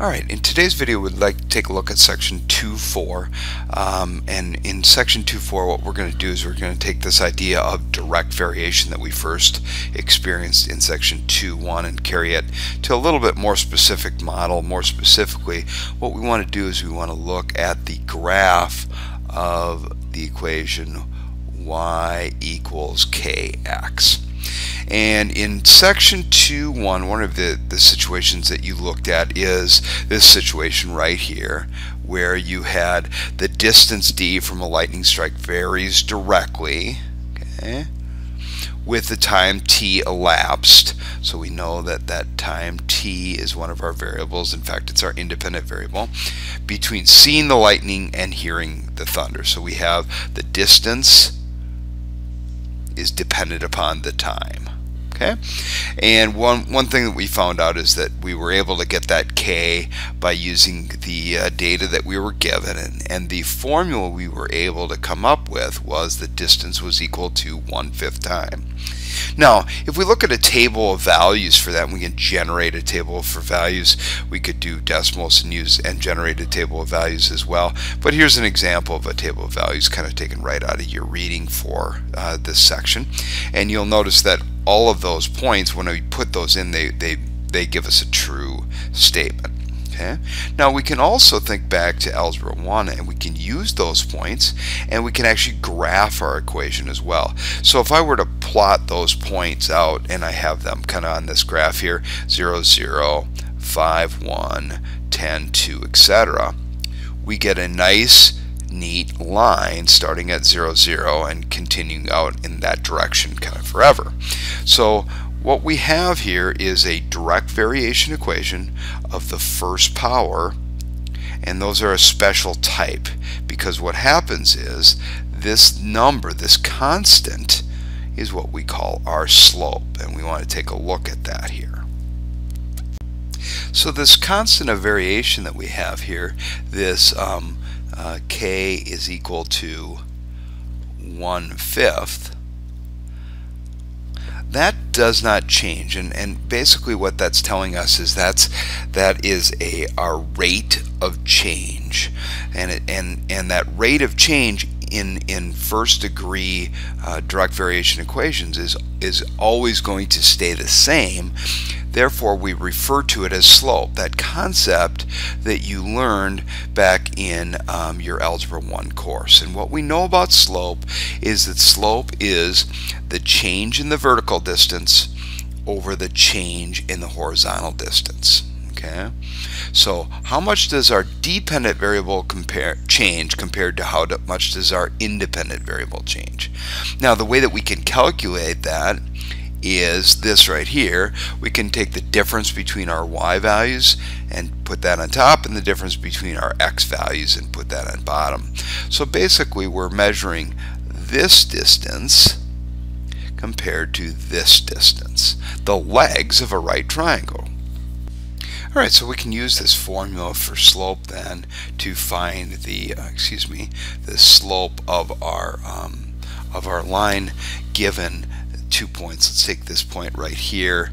Alright, in today's video we'd like to take a look at section 2.4, and in section 2.4 what we're going to do is we're going to take this idea of direct variation that we first experienced in section 2.1 and carry it to a little bit more specific model. More specifically, what we want to do is we want to look at the graph of the equation y equals kx. And in section 2.1, one of the situations that you looked at is this situation right here, where you had the distance d from a lightning strike varies directly, okay, with the time t elapsed. So we know that that time t is one of our variables. In fact, it's our independent variable between seeing the lightning and hearing the thunder. So we have the distance is dependent upon the time. Okay, and one thing that we found out is that we were able to get that k by using the data that we were given, and the formula we were able to come up with was the distance was equal to 1/5 time. Now, if we look at a table of values for that, and we can generate a table for values, we could do decimals and generate a table of values as well. But here's an example of a table of values kind of taken right out of your reading for this section. And you'll notice that all of those points, when we put those in, they give us a true statement. Okay. Now we can also think back to Algebra 1, and we can use those points and we can actually graph our equation as well. So if I were to plot those points out, and I have them kind of on this graph here, 0, 0, 5, 1, 10, 2, etc., we get a nice neat line starting at 0, 0 and continuing out in that direction kind of forever. So what we have here is a direct variation equation of the first power, and those are a special type, because what happens is this number, this constant, is what we call our slope, and we want to take a look at that here. So this constant of variation that we have here, this k is equal to 1/5, that does not change, and basically what that's telling us is that is our rate of change, and that rate of change in first degree direct variation equations is always going to stay the same. Therefore, we refer to it as slope, that concept that you learned back in your Algebra 1 course. And what we know about slope is that slope is the change in the vertical distance over the change in the horizontal distance. Okay, so how much does our dependent variable change compared to how much does our independent variable change? Now, the way that we can calculate that is this right here. We can take the difference between our y values and put that on top, and the difference between our x values and put that on bottom. So basically we're measuring this distance compared to this distance, the legs of a right triangle. Alright, so we can use this formula for slope then to find the the slope of our line given 2 points. Let's take this point right here,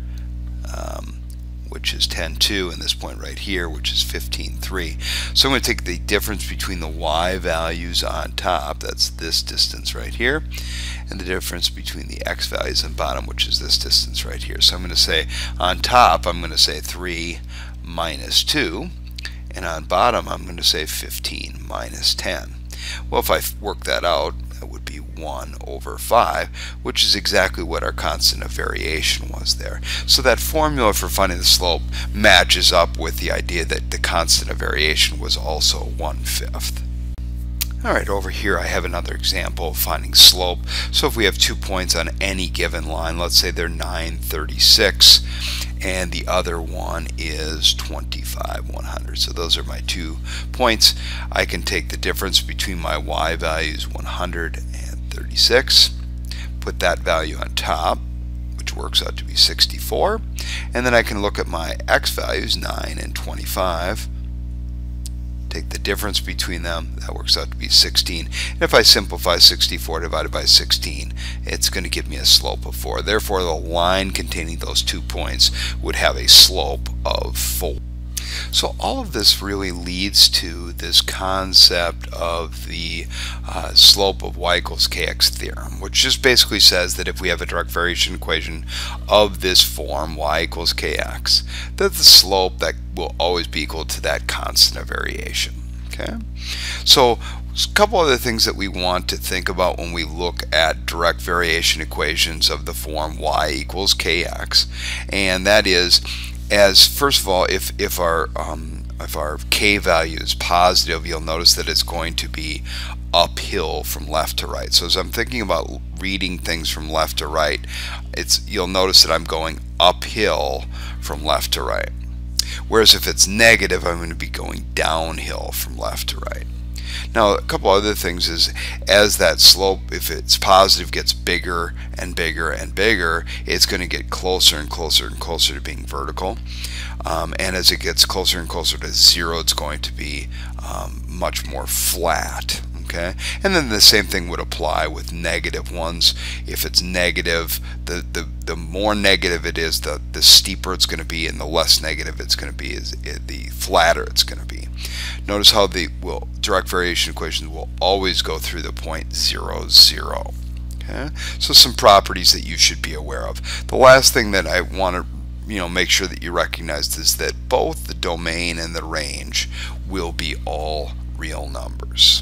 which is 10.2, and this point right here, which is 15.3. So I'm going to take the difference between the y values on top, that's this distance right here, and the difference between the x values on bottom, which is this distance right here. So I'm going to say on top, I'm going to say 3 minus 2, and on bottom I'm going to say 15 minus 10. Well, if I work that out, that would be 1/5, which is exactly what our constant of variation was there. So that formula for finding the slope matches up with the idea that the constant of variation was also 1/5. Alright, over here I have another example of finding slope. So if we have 2 points on any given line, let's say they're 936, and the other one is 25/100. So those are my 2 points. I can take the difference between my y values, 136, put that value on top, which works out to be 64, and then I can look at my x values, 9 and 25, take the difference between them, that works out to be 16. And if I simplify 64 divided by 16, it's going to give me a slope of 4. Therefore, the line containing those 2 points would have a slope of 4. So all of this really leads to this concept of the slope of y equals kx theorem, which just basically says that if we have a direct variation equation of this form, y equals kx, that the slope that will always be equal to that constant of variation. Okay, so a couple other things that we want to think about when we look at direct variation equations of the form y equals kx, and that is, as first of all, if our k value is positive, you'll notice that it's going to be uphill from left to right. So as I'm thinking about reading things from left to right, you'll notice that I'm going uphill from left to right. Whereas if it's negative, I'm going to be going downhill from left to right. Now, a couple other things is, as that slope, if it's positive, gets bigger and bigger and bigger, it's going to get closer and closer and closer to being vertical. And as it gets closer and closer to zero, it's going to be much more flat. Okay, and then the same thing would apply with negative ones. If it's negative, the more negative it is, the steeper it's going to be, and the less negative it's going to be, the flatter it's going to be. Notice how the direct variation equations will always go through the point 0, 0. Okay, so some properties that you should be aware of. The last thing that I want to make sure that you recognize is that both the domain and the range will be all real numbers.